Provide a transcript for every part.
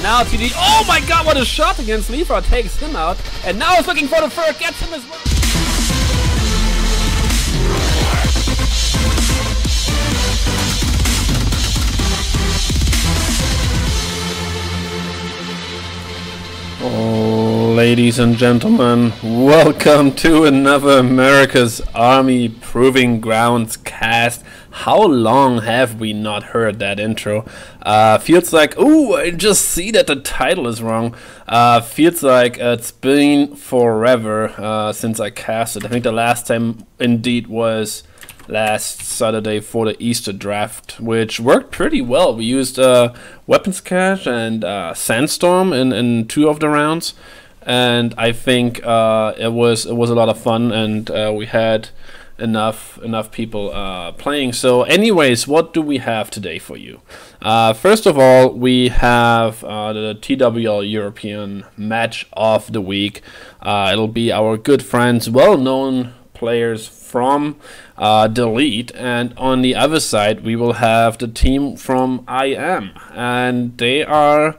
now TD. Oh my god, what a shot against Leafra. Takes him out. And now he's looking for the third. Gets him as well. Ladies and gentlemen, welcome to another America's Army Proving Grounds cast. How long have we not heard that intro? Feels like, oh, I just see that the title is wrong. Feels like it's been forever since I casted. I think the last time indeed was last Saturday for the Easter draft, which worked pretty well. We used Weapons Cache and Sandstorm in 2 of the rounds, and I think it was a lot of fun, and we had enough people playing. So anyways, what do we have today for you? First of all, we have the TWL European match of the week. It'll be our good friends, well-known players from Delete, and on the other side we will have the team from IM, and they are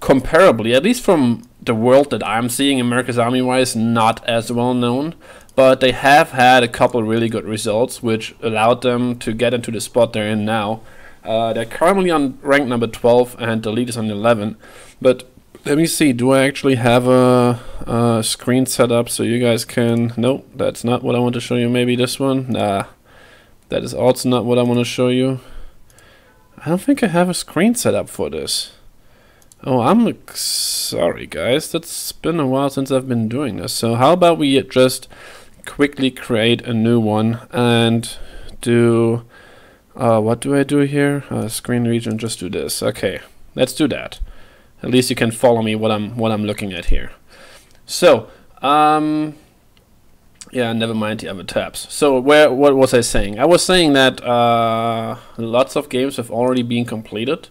comparably, at least from the world that I'm seeing, America's Army wise, not as well known, but they have had a couple really good results which allowed them to get into the spot they're in now. They're currently on rank number 12 and Delete is on 11, but let me see, do I actually have a screen set up so you guys can... Nope, that's not what I want to show you. Maybe this one? Nah, that is also not what I want to show you. I don't think I have a screen set up for this. Oh, I'm sorry guys, that's been a while since I've been doing this. So how about we just quickly create a new one and do... what do I do here? Screen region, just do this. Okay, let's do that. At least you can follow me what I'm looking at here. So, yeah, never mind the other tabs. So, what was I saying? I was saying that lots of games have already been completed.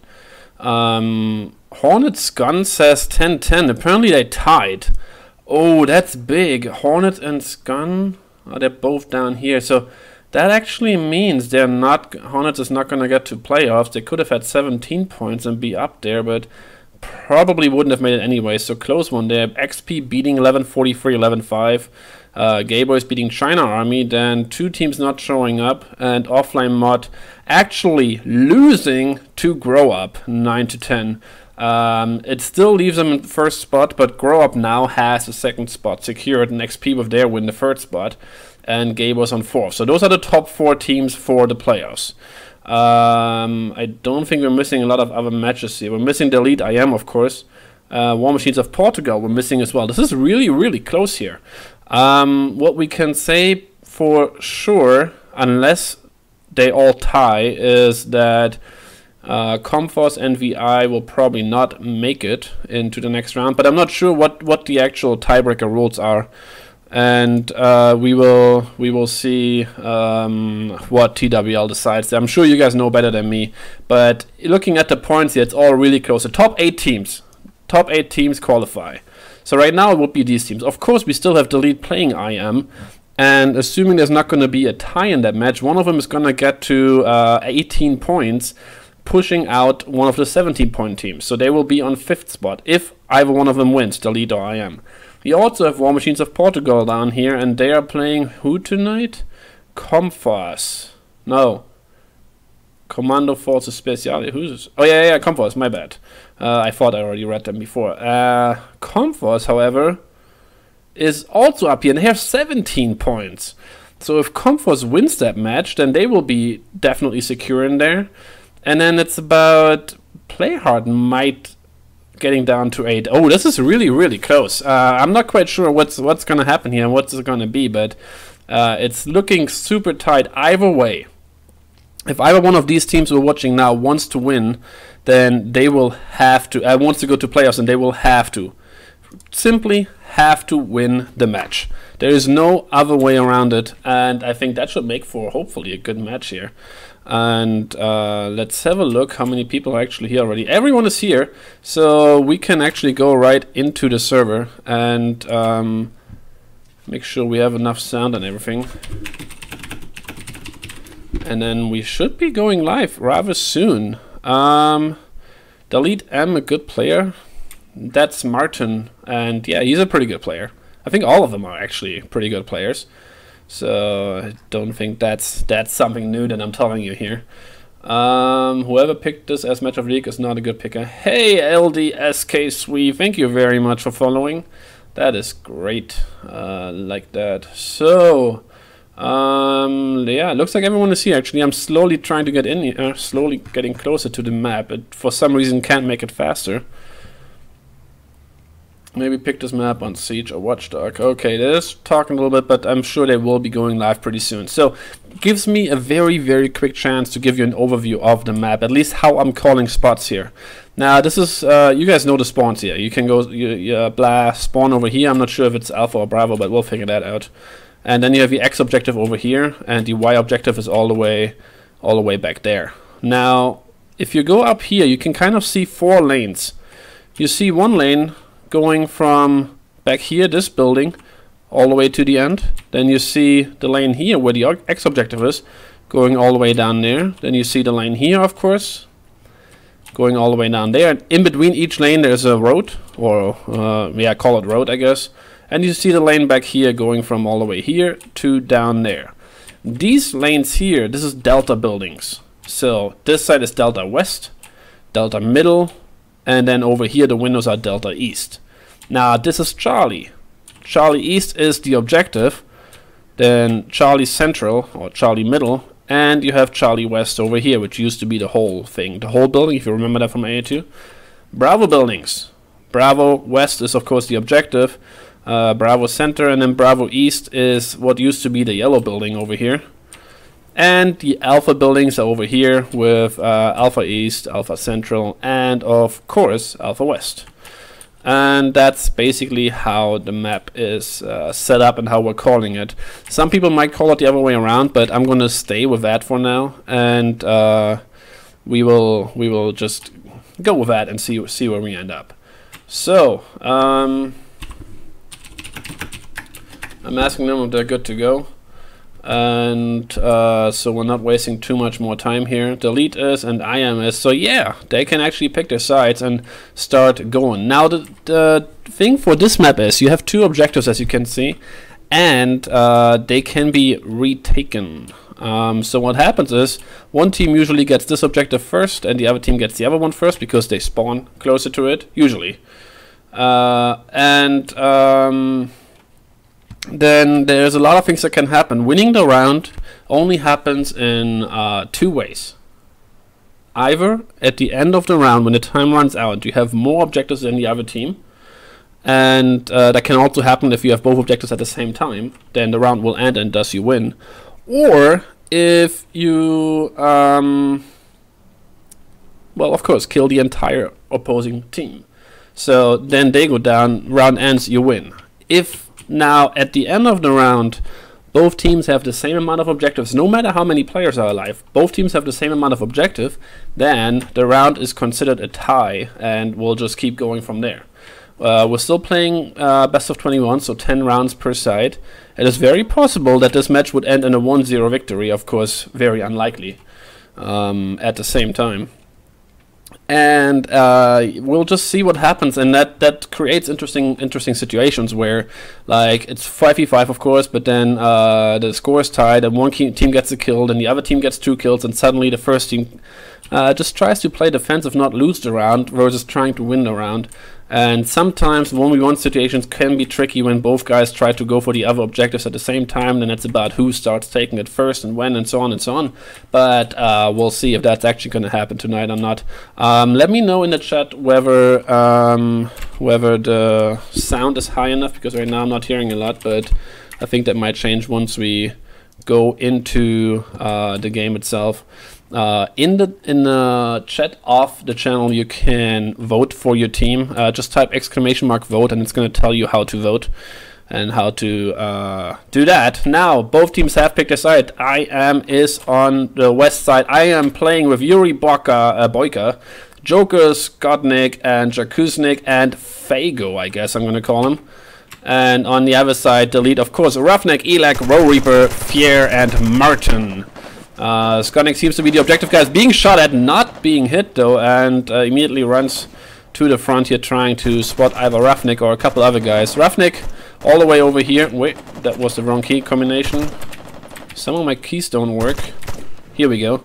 Hornet's gun says 10-10. Apparently they tied. Oh, that's big. Hornet and Scun, they're both down here. So that actually means they're not. Hornets is not going to get to playoffs. They could have had 17 points and be up there, but probably wouldn't have made it anyway, so close one there. XP beating 1143, 11-5. Gayboys beating China Army, then 2 teams not showing up, and Offline Mod actually losing to Grow Up, 9-10. It still leaves them in first spot, but Grow Up now has a second spot secured, and XP with their win the third spot, and Gayboys on 4th. So those are the top 4 teams for the playoffs. I don't think we're missing a lot of other matches here. We're missing Delete IM, of course. War Machines of Portugal we're missing as well. This is really close here. What we can say for sure, unless they all tie, is that Comforce and VI will probably not make it into the next round, but I'm not sure what the actual tiebreaker rules are. And we will see what TWL decides. I'm sure you guys know better than me, but looking at the points here, it's all really close. The top 8 teams qualify. So right now it would be these teams. Of course, we still have Delete playing IM, and assuming there's not going to be a tie in that match, one of them is going to get to 18 points, pushing out one of the 17-point teams. So they will be on 5th spot if either one of them wins, Delete or IM. We also have War Machines of Portugal down here, and they are playing who tonight? Comforce. No. Commando Forces Speciale. Who's... Oh, yeah, Comforce, my bad. I thought I already read them before. Comforce, however, is also up here, and they have 17 points. So if Comforce wins that match, then they will be definitely secure in there. And then it's about... Playhard might... getting down to 8. Oh, this is really close. I'm not quite sure what's going to happen here and what's it going to be, but it's looking super tight either way. If either one of these teams we're watching now wants to win, then they will have to, wants to go to playoffs, and they will have to, simply have to win the match. There is no other way around it, and I think that should make for hopefully a good match here. And let's have a look how many people are actually here already. Everyone is here, so we can actually go right into the server and make sure we have enough sound and everything. And then we should be going live rather soon. Delete M, a good player. That's Martin, and yeah, he's a pretty good player. I think all of them are actually pretty good players. So I don't think that's something new that I'm telling you here. Whoever picked this as match of the week is not a good picker. Hey, LDSK Sweet, thank you very much for following. That is great. Like that. So, yeah, it looks like everyone is here. Actually, I'm slowly trying to get in here, slowly getting closer to the map. It, for some reason, can't make it faster. Maybe pick this map on Siege or Watchdog. Okay, they're just talking a little bit, but I'm sure they will be going live pretty soon. So, gives me a very, very quick chance to give you an overview of the map, at least how I'm calling spots here. Now, this is, you guys know the spawns here. You can go, blah, spawn over here. I'm not sure if it's Alpha or Bravo, but we'll figure that out. And then you have the X objective over here, and the Y objective is all the way back there. Now, if you go up here, you can kind of see 4 lanes. You see one lane going from back here, this building, all the way to the end. Then you see the lane here where the X objective is, going all the way down there. Then you see the lane here, of course, going all the way down there. And in between each lane there's a road, or yeah, call it road, I guess. And you see the lane back here going from all the way here to down there. These lanes here, this is Delta buildings. So this side is Delta West, Delta Middle, and then over here the windows are Delta East. Now this is Charlie. Charlie East is the objective, then Charlie Central or Charlie Middle, and you have Charlie West over here, which used to be the whole thing, the whole building, if you remember that from AA2. Bravo buildings. Bravo West is of course the objective, Bravo Center, and then Bravo East is what used to be the yellow building over here. And the Alpha buildings are over here with Alpha East, Alpha Central, and of course Alpha West. And that's basically how the map is set up and how we're calling it. Some people might call it the other way around, but I'm going to stay with that for now, and we will just go with that and see where we end up. So I'm asking them if they're good to go. And so we're not wasting too much more time here. Delete is and I am is, so yeah, they can actually pick their sides and start going. Now the thing for this map is you have 2 objectives, as you can see, and they can be retaken. So what happens is one team usually gets this objective first and the other team gets the other one first because they spawn closer to it, usually. Then there's a lot of things that can happen. Winning the round only happens in 2 ways. Either at the end of the round, when the time runs out, you have more objectives than the other team, and that can also happen if you have both objectives at the same time. Then the round will end and thus you win. Or if you, well, of course, kill the entire opposing team. So then they go down, round ends, you win. If now, at the end of the round, both teams have the same amount of objectives, no matter how many players are alive, both teams have the same amount of objective, then the round is considered a tie, and we'll just keep going from there. We're still playing best of 21, so 10 rounds per side. It is very possible that this match would end in a 1-0 victory, of course, very unlikely at the same time. And we'll just see what happens, and that creates interesting situations where, like, it's 5v5 of course, but then the score is tied and one team gets a kill and the other team gets 2 kills, and suddenly the first team just tries to play defensive, not lose the round, versus trying to win the round. And sometimes 1v1 situations can be tricky when both guys try to go for the other objectives at the same time. Then it's about who starts taking it first and when and so on and so on. But we'll see if that's actually going to happen tonight or not. Let me know in the chat whether the sound is high enough, because right now I'm not hearing a lot, but I think that might change once we go into the game itself. In the chat of the channel, you can vote for your team. Just type !vote and it's going to tell you how to vote and how to do that. Now, both teams have picked a side. I am is on the west side. I am playing with Yuri Boyka, Joker, Skotnik, and Jakuznik, and Fago, I guess I'm going to call him. And on the other side, delete, of course, Roughneck, Elak, Row Reaper, Fier, and Martin. Skonic seems to be the objective guy, is being shot at, not being hit though, and immediately runs to the front here trying to spot either Ravnik or a couple other guys. Ravnik all the way over here. Wait, that was the wrong key combination. Some of my keys don't work. Here we go.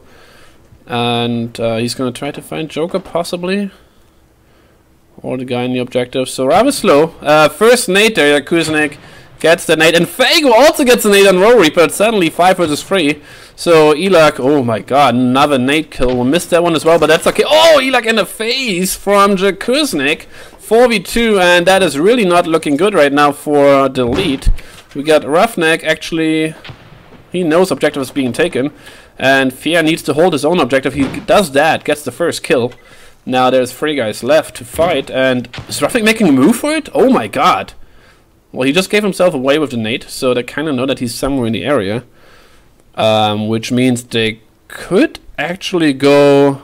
And he's gonna try to find Joker possibly. Or the guy in the objective. So rather slow. First nade there, Kuznik gets the nade. And Fago also gets a nade on Row Reaper. Suddenly 5 versus 3. So Elak, oh my god, another nade kill. We'll miss that one as well, but that's okay. Oh, Elak in the face from Kuznik. 4v2, and that is really not looking good right now for Delete. We got Roughneck, actually, he knows objective is being taken. And Fier needs to hold his own objective. He does that, gets the first kill. Now there's 3 guys left to fight, and is Roughneck making a move for it? Oh my god. Well, he just gave himself away with the nade, so they kind of know that he's somewhere in the area. Which means they could actually go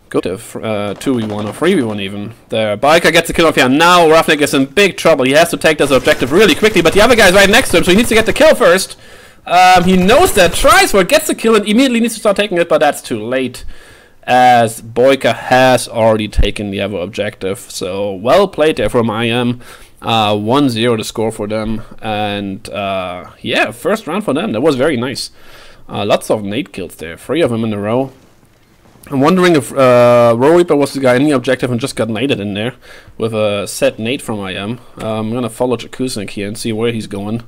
to 2v1 or 3v1 even. There, Biker gets the kill off here. Now Roughneck is in big trouble. He has to take this objective really quickly, but the other guy's right next to him, so he needs to get the kill first. He knows that, tries for it, gets the kill, and immediately needs to start taking it, but that's too late, as Boyka has already taken the other objective. So well played there from IM. 1-0 to score for them, and yeah, first round for them. That was very nice. Lots of nade kills there, 3 of them in a row. I'm wondering if Row Reaper was the guy in the objective and just got naded in there with a set nade from IM. I'm gonna follow Jakuznik here and see where he's going,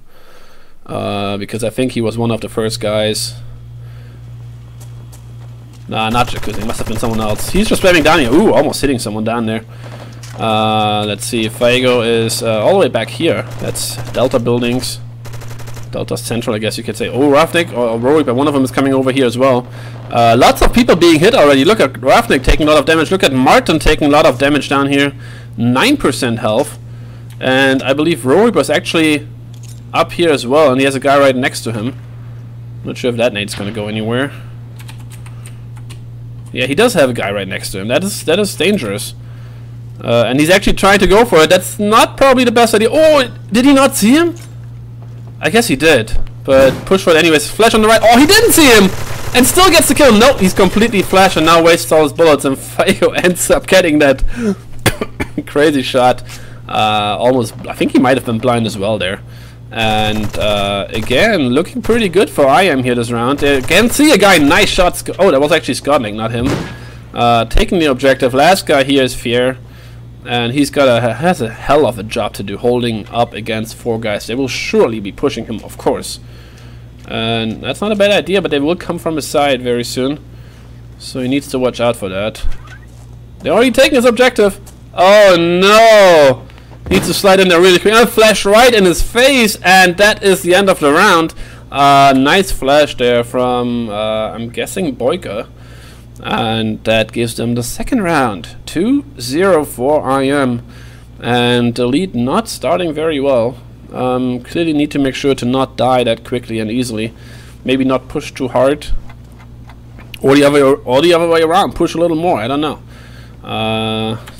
because I think he was one of the first guys. Nah, not Jakuznik, must have been someone else. He's just spamming down here. Ooh, almost hitting someone down there. Let's see, Fago is all the way back here. That's Delta buildings. Delta Central, I guess you could say. Oh, Ravnik or Rorik, but one of them is coming over here as well. Lots of people being hit already. Look at Ravnik taking a lot of damage. Look at Martin taking a lot of damage down here. 9% health. And I believe Rorik was actually up here as well, and he has a guy right next to him. Not sure if that nade's gonna go anywhere. Yeah, he does have a guy right next to him. That is dangerous. And he's actually trying to go for it. That's not probably the best idea. Oh, did he not see him? I guess he did. But push for it anyways. Flash on the right. Oh, he didn't see him! And still gets the kill. Nope, he's completely flashed and now wastes all his bullets. And Fago ends up getting that crazy shot. Almost, I think he might have been blind as well there. And again, looking pretty good for IM here this round. Again, see a guy, nice shots. Oh, that was actually Skotnik, not him. Taking the objective. Last guy here is Fier. And he's has a hell of a job to do, holding up against 4 guys. They will surely be pushing him, of course. And that's not a bad idea, but they will come from his side very soon. So he needs to watch out for that. They're already taking his objective. Oh no! Needs to slide in there really quick. And flash right in his face, and that is the end of the round. Nice flash there from, I'm guessing, Boyka. And that gives them the second round. 2-0 for IM. And the lead not starting very well. Clearly need to make sure to not die that quickly and easily. Maybe not push too hard. Or the other way around. Push a little more. I don't know.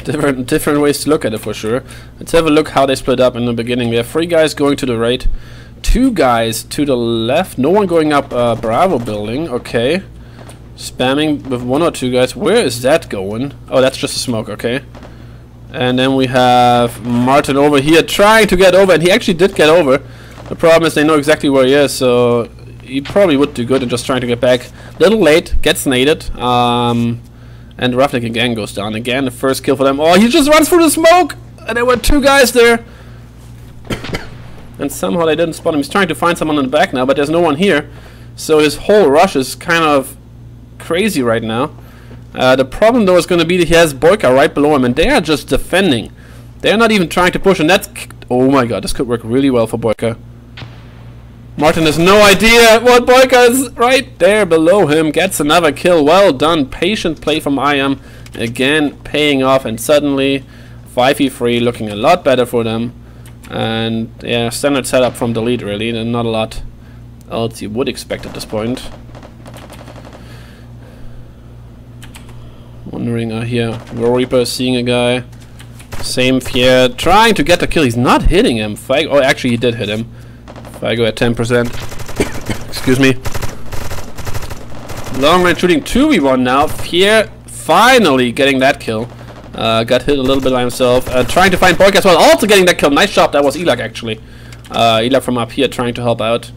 Different ways to look at it for sure. Let's have a look how they split up in the beginning. We have 3 guys going to the right. 2 guys to the left. No one going up Bravo building. Okay. Spamming with 1 or 2 guys. Where is that going? Oh, that's just a smoke, okay. And then we have Martin over here trying to get over, and he actually did get over. The problem is they know exactly where he is, so he probably would do good in just trying to get back. Little late, gets naded. And Ravnik again goes down. Again, the first kill for them. Oh, he just runs through the smoke! And there were 2 guys there. And somehow they didn't spot him. He's trying to find someone in the back now, but there's no one here. So his whole rush is kind of crazy right now. The problem though is going to be that he has Boyka right below him, and they are just defending. They're not even trying to push, and that's... Oh my god, this could work really well for Boyka. Martin has no idea what Boyka is right there below him. Gets another kill. Well done. Patient play from IM. Again, paying off, and suddenly 5v3 looking a lot better for them. And yeah, standard setup from the lead really, and not a lot else you would expect at this point. Wondering here, Row Reaper seeing a guy. Same Fier trying to get the kill. He's not hitting him. Fago, oh, actually he did hit him. Fago at 10%. Excuse me. Long range shooting 2v1 now. Pierre finally getting that kill. Got hit a little bit by himself. Trying to find Boyka as well. Also getting that kill. Nice shot. That was Elak actually. Elak from up here trying to help out.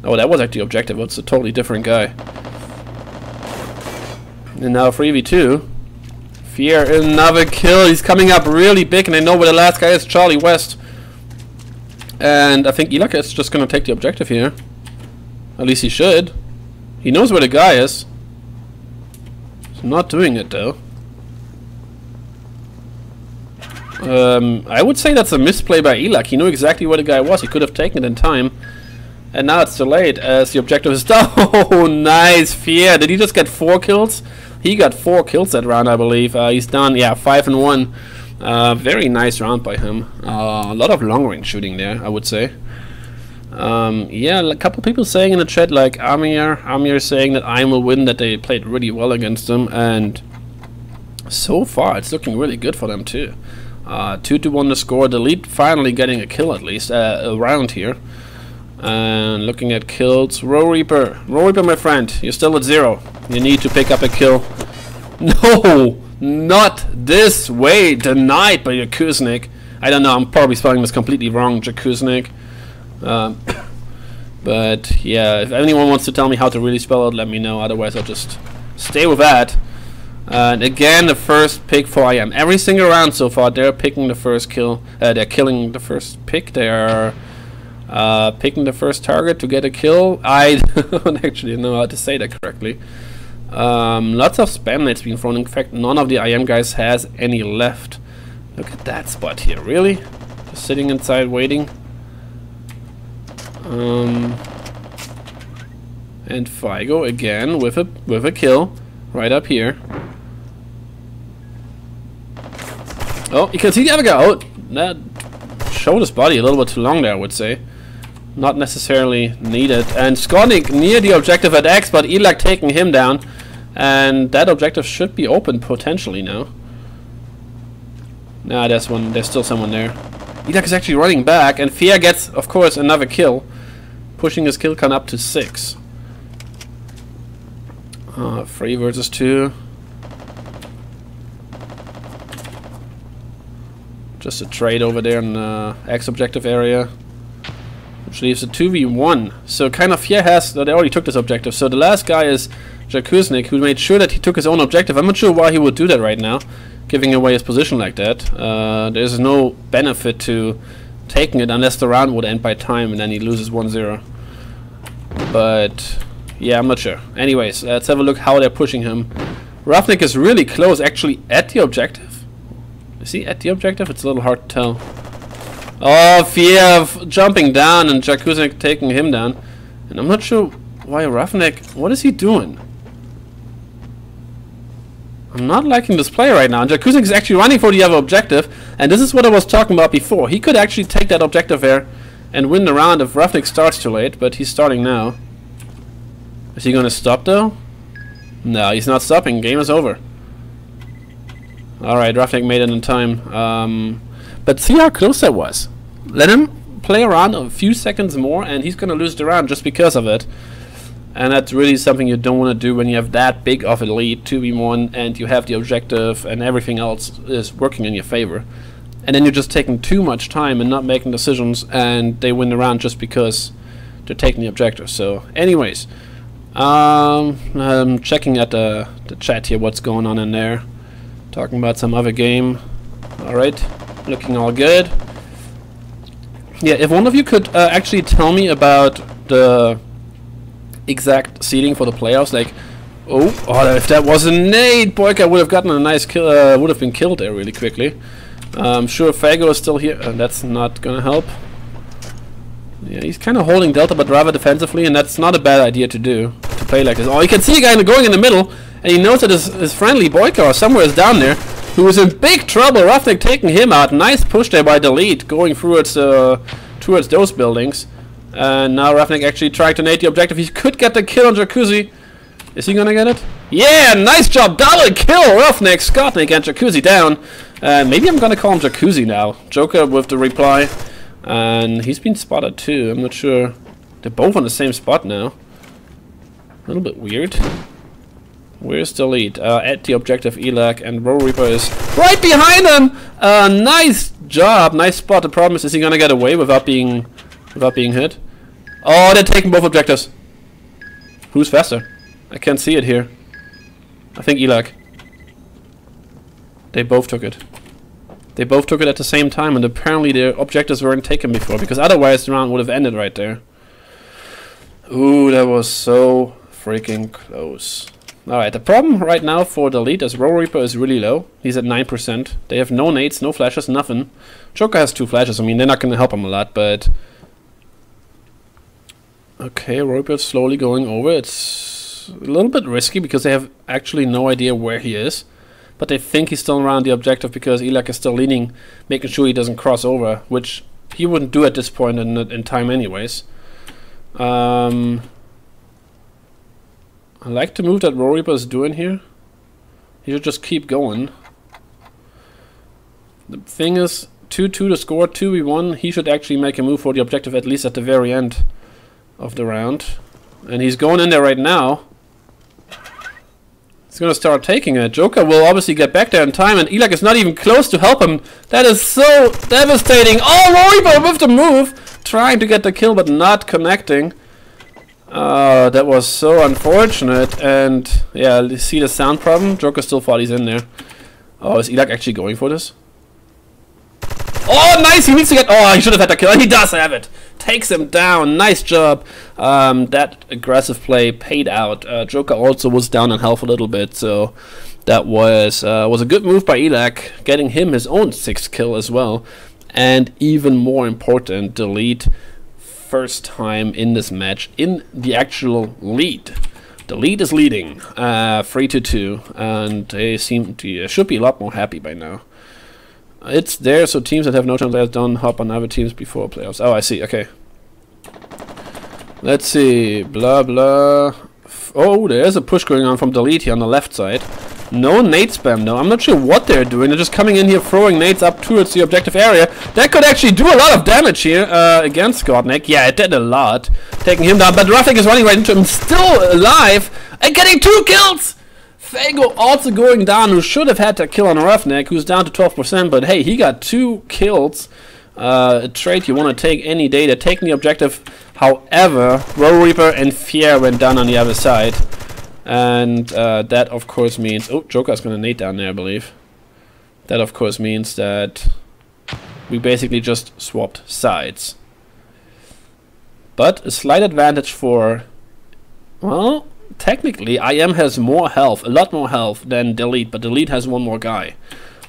Oh, that was actually the objective. It's a totally different guy. And now 3v2. Fear, another kill. He's coming up really big, and I know where the last guy is, Charlie West. And I think Elak is just going to take the objective here. At least he should. He knows where the guy is. He's not doing it, though. I would say that's a misplay by Elak. He knew exactly where the guy was. He could have taken it in time. And now it's too late as the objective is done. Oh, nice. Fear. Did he just get 4 kills? He got 4 kills that round, I believe. He's done, yeah, 5-1. Very nice round by him. A lot of long range shooting there, I would say. Yeah, a couple people saying in the chat, like Amir saying that I will win, that they played really well against him. And so far, it's looking really good for them, too. 2-1 the score. The lead finally getting a kill, at least, around here. And looking at kills, Row Reaper, my friend, you're still at 0. You need to pick up a kill. No, not this way. Denied by Jakuznik. I don't know. I'm probably spelling this completely wrong, Jakuznik. But yeah, if anyone wants to tell me how to really spell it, let me know. Otherwise, I'll just stay with that. And again, the first pick for IM. Every single round so far, they're picking the first kill. They're killing the first pick. They are picking the first target to get a kill. I don't actually know how to say that correctly. Lots of spam nades being thrown. In fact, none of the IM guys has any left. Look at that spot here. Really? Just sitting inside waiting. And Figo again with a kill right up here. Oh, you can see the other guy. Oh, that showed his body a little bit too long there, I would say. Not necessarily needed. And Skonik near the objective at X, but Elak taking him down. And that objective should be open potentially now. Nah, there's still someone there. Elak is actually running back, and Fia gets, of course, another kill. Pushing his kill count up to 6. 3 versus 2. Just a trade over there in the X objective area. Which leaves a 2v1. So kind of Fia has, they already took this objective. So the last guy is Jakuznik, who made sure that he took his own objective. I'm not sure why he would do that right now, giving away his position like that. There's no benefit to taking it unless the round would end by time and then he loses 1-0. But yeah, I'm not sure. Anyways, let's have a look how they're pushing him. Roughneck is really close, actually, at the objective. Is he at the objective? It's a little hard to tell. Oh, Fia jumping down and Jakuznik taking him down. And I'm not sure why Roughneck... What is he doing? I'm not liking this play right now. Jakuznik is actually running for the other objective. And this is what I was talking about before. He could actually take that objective there and win the round if Roughneck starts too late. But he's starting now. Is he going to stop though? No, he's not stopping. Game is over. Alright, Roughneck made it in time. But see how close that was. Let him play around a few seconds more and he's going to lose the round just because of it. And that's really something you don't want to do when you have that big of a lead, 2v1, and you have the objective and everything else is working in your favor. And then you're just taking too much time and not making decisions, and they win the round just because they're taking the objective. So anyways, I'm checking at the chat here what's going on in there. Talking about some other game. Alright, looking all good. Yeah, if one of you could actually tell me about the exact seeding for the playoffs, like, oh, if that was a nade, Boyka would have gotten a nice kill, would have been killed there really quickly. I'm sure Fago is still here, and that's not gonna help. Yeah, he's kind of holding Delta, but rather defensively, and that's not a bad idea to do, to play like this. Oh, you can see a guy going in the middle, and he knows that his friendly Boyka or somewhere is down there, who is in big trouble. Roughneck taking him out. Nice push there by Delete, going through towards those buildings. And now Roughneck actually trying to nade the objective. He could get the kill on Jacuzzi. Is he gonna get it? Yeah, nice job. Double kill. Roughneck, Skotnik, and Jacuzzi down. Maybe I'm gonna call him Jacuzzi now. Joker with the reply. And he's been spotted too. I'm not sure. They're both on the same spot now. little bit weird. Where's the lead? At the objective, Elak, and Row Reaper is right behind him! Nice job, nice spot. The problem is he gonna get away without being hit? Oh, they're taking both objectives. Who's faster? I can't see it here. I think Elak. They both took it. They both took it at the same time, and apparently their objectives weren't taken before, because otherwise the round would have ended right there. Ooh, that was so freaking close. Alright, the problem right now for the lead is Row Reaper is really low. He's at 9%. They have no nades, no flashes, nothing. Joker has 2 flashes. I mean, they're not going to help him a lot, but... Okay, Row Reaper is slowly going over. It's a little bit risky because they have actually no idea where he is. But they think he's still around the objective because Elak is still leaning, making sure he doesn't cross over, which he wouldn't do at this point in time anyways. I like the move that Row Reaper is doing here. He should just keep going. The thing is, 2-2 to score, 2v1. He should actually make a move for the objective at least at the very end of the round. And he's going in there right now. He's gonna start taking it. Joker will obviously get back there in time, and Elak is not even close to help him. That is so devastating. Oh, Row Reaper with the move! Trying to get the kill, but not connecting. That was so unfortunate. And yeah, you see the sound problem? Joker still thought he's in there. Oh, is Elak actually going for this? Oh, nice! He needs to get... Oh, he should have had the kill, and he does have it! Takes him down. Nice job. That aggressive play paid out. Joker also was down on health a little bit, so that was a good move by Elak, getting him his own 6th kill as well. And even more important, the lead first time in this match in the actual lead. The lead is leading 3-2, and they should be a lot more happy by now. It's there, so teams that have no chance don't hop on other teams before playoffs. Oh, I see. Okay. Let's see. Blah, blah. Oh, there's a push going on from the lead here on the left side. No nade spam, though. I'm not sure what they're doing. They're just coming in here, throwing nades up towards the objective area. That could actually do a lot of damage here against Skodnik. Yeah, it did a lot. Taking him down, but Rafik is running right into him, still alive, and getting 2 kills! Fago also going down, who should have had to kill on Roughneck, who's down to 12%, but hey, he got 2 kills. A trait you want to take any day. They're taking the objective. However, Row Reaper and Fier went down on the other side. And that, of course, means... Oh, Joker's going to nade down there, I believe. That, of course, means that we basically just swapped sides. But a slight advantage for... Well... Technically, IM has more health, a lot more health than Delete, but Delete has 1 more guy.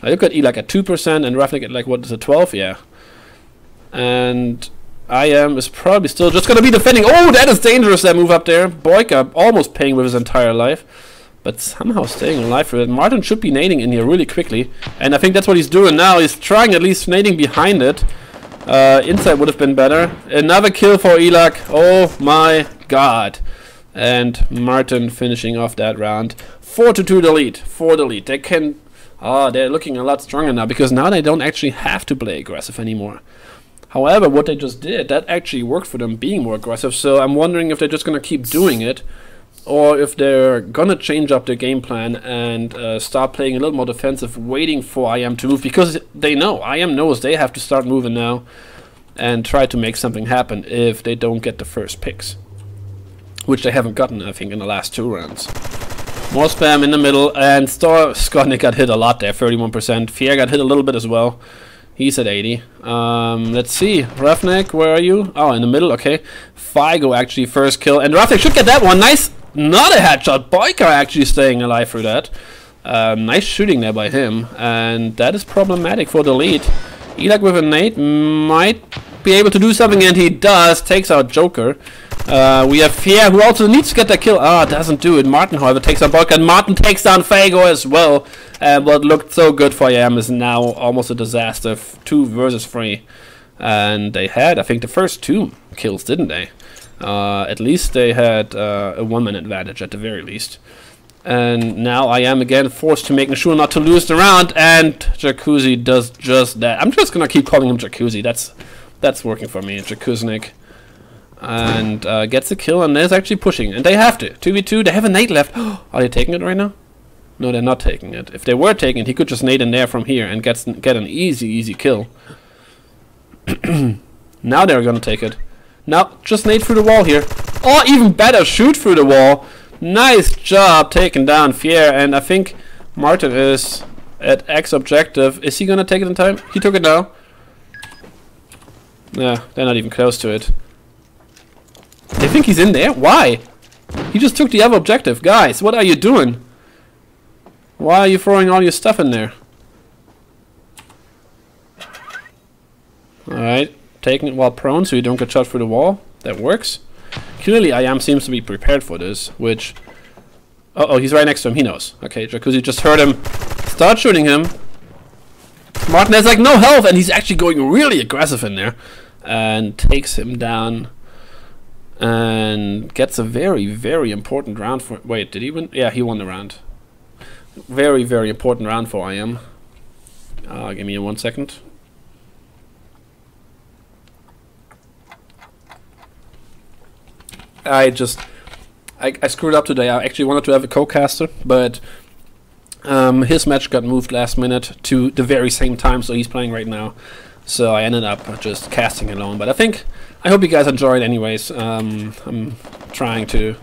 I look at Elak at 2% and Ravnik at like, what is it, 12? Yeah. And IM is probably still just going to be defending. Oh, that is dangerous, that move up there. Boyka almost paying with his entire life, but somehow staying alive for it. Martin should be nading in here really quickly, and I think that's what he's doing now. He's trying at least nading behind it. Inside would have been better. Another kill for Elak. Oh my god. And Martin finishing off that round. 4-2 delete. 4 delete. They can... they're looking a lot stronger now, because now they don't actually have to play aggressive anymore. However, what they just did, that actually worked for them, being more aggressive. So I'm wondering if they're just going to keep doing it, or if they're going to change up their game plan and start playing a little more defensive, waiting for IM to move, because they know, IM knows they have to start moving now and try to make something happen if they don't get the first picks. Which they haven't gotten, I think, in the last 2 rounds. More spam in the middle, and Skodnik got hit a lot there, 31%. Fier got hit a little bit as well. He's at 80. Let's see. Ravnik, where are you? Oh, in the middle, okay. Figo actually first kill, and Ravnik should get that one. Nice! Not a headshot. Boyka actually staying alive through that. Nice shooting there by him, and that is problematic for the lead. Elak with a nade might be able to do something, and he does. Takes out Joker. We have Fier, who also needs to get that kill. Doesn't do it. Martin, however, takes out Boyka, and Martin takes down Fago as well. What looked so good for IM is now almost a disaster. 2 versus 3. And they had, I think, the first 2 kills, didn't they? At least they had a 1-man advantage, at the very least. And now I am again forced to make sure not to lose the round, and Jacuzzi does just that. I'm just gonna keep calling him Jacuzzi. That's working for me, Jacuznik. and gets a kill, and is actually pushing, and they have to 2v2. They have a nade left. Are they taking it right now? No, they're not taking it. If they were taking it, he could just nade in there from here and get an easy kill. Now they're gonna take it. Now just nade through the wall here. Oh, even better, shoot through the wall. Nice job taking down Fier, and I think Martin is at X objective. Is he gonna take it in time? He took it now. Yeah, they're not even close to it. They think he's in there? Why? He just took the other objective. Guys, what are you doing? Why are you throwing all your stuff in there? Alright, taking it while prone so you don't get shot through the wall. That works. Clearly IAM seems to be prepared for this, which... Uh-oh, he's right next to him. He knows. Okay, Jacuzzi just heard him start shooting him. Martin has like no health, and he's actually going really aggressive in there. And takes him down. And gets a very important round for... Wait, did he win? Yeah, he won the round. Very important round for IAM. Give me 1 second. I screwed up today. I actually wanted to have a co-caster, but his match got moved last minute to the very same time, so he's playing right now. So I ended up just casting alone. But I hope you guys enjoyed anyways. I'm trying to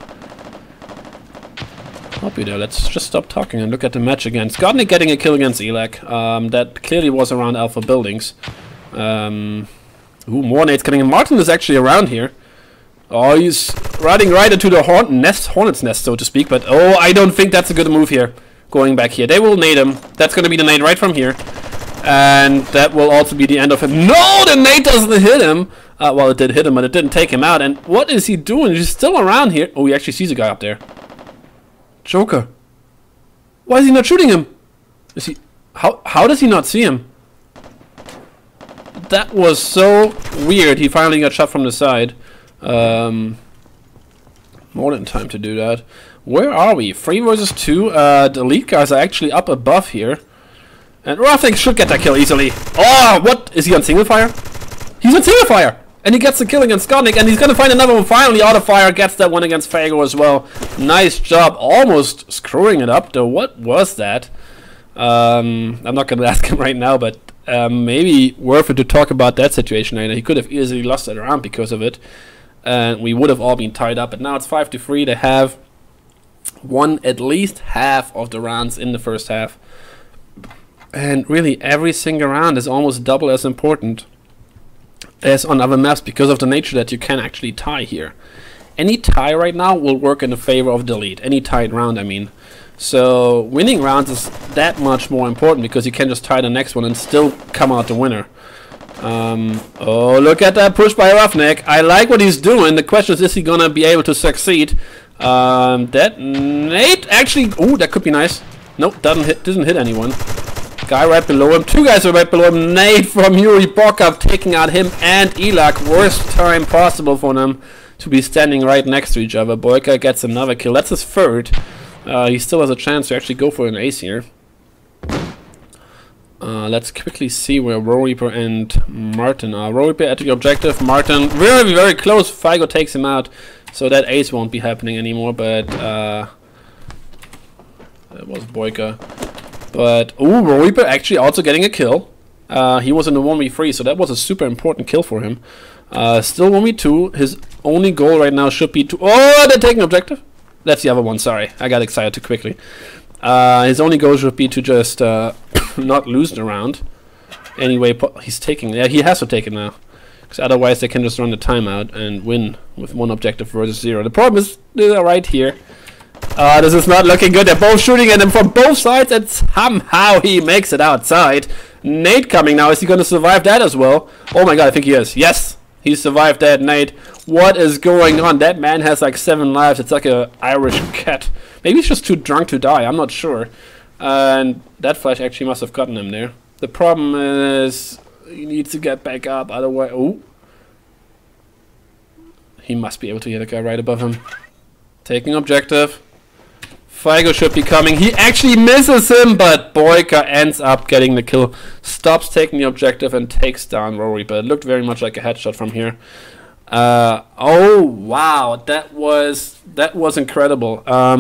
help you there. Let's just stop talking and look at the match again. Skodnik getting a kill against Elak. That clearly was around Alpha buildings. Ooh, more nades coming in. Martin is actually around here. Oh, he's riding right into the hornet's nest, so to speak. But oh, I don't think that's a good move here. Going back here, they will nade him. That's going to be the nade right from here, and that will also be the end of him. No, the nade doesn't hit him. Well, it did hit him, but it didn't take him out. And what is he doing? He's still around here. Oh, he actually sees a guy up there. Joker. Why is he not shooting him? Is he? How does he not see him? That was so weird. He finally got shot from the side. More than time to do that. Where are we? 3 versus 2. The lead guys are actually up above here. And Rafik should get that kill easily. Oh, what? Is he on single fire? He's on single fire! And he gets the kill against Skodnik, and he's gonna find another one. Finally, auto fire gets that one against Fago as well. Nice job. Almost screwing it up, though. What was that? I'm not gonna ask him right now, but maybe worth it to talk about that situation later. He could have easily lost that round because of it. And we would have all been tied up, but now it's 5-3. They have won at least half of the rounds in the first half, and really every single round is almost double as important as on other maps because of the nature that you can actually tie here. Any tie right now will work in the favor of the lead. Any tied round, I mean. So winning rounds is that much more important because you can just tie the next one and still come out the winner. Oh, look at that push by Roughneck. I like what he's doing. The question is he gonna be able to succeed? That nade actually. Oh, that could be nice. Nope, doesn't hit anyone. Guy right below him. 2 guys are right below him. Nade from Yuri Bokov taking out him and Elak. Worst time possible for them to be standing right next to each other. Boyka gets another kill. That's his third. He still has a chance to actually go for an ace here. Let's quickly see where Roreaper and Martin are. Roreaper at the objective. Martin very close. Figo takes him out, so that ace won't be happening anymore. But that was Boyka. But oh, Roreaper actually also getting a kill. He was in the 1v3, so that was a super important kill for him. Still 1v2. His only goal right now should be to... Oh, they're taking objective. That's the other one. Sorry, I got excited too quickly. His only goal should be to just not lose the round. Anyway, he's taking... Yeah, he has to take it now. Because otherwise they can just run the timeout and win with 1 objective versus 0. The problem is they're right here. This is not looking good. They're both shooting at him from both sides, and somehow he makes it outside. Nade coming now. Is he going to survive that as well? Oh my god, I think he is. Yes! He survived that nade. What is going on? That man has like 7 lives. It's like a Irish cat. Maybe he's just too drunk to die. I'm not sure. And that flash actually must have gotten him there. The problem is he needs to get back up. Otherwise... Oh. He must be able to hit a guy right above him. Taking objective. Figo should be coming. He actually misses him, but Boyka ends up getting the kill. Stops taking the objective and takes down Rory, but it looked very much like a headshot from here. Oh wow, that was incredible. I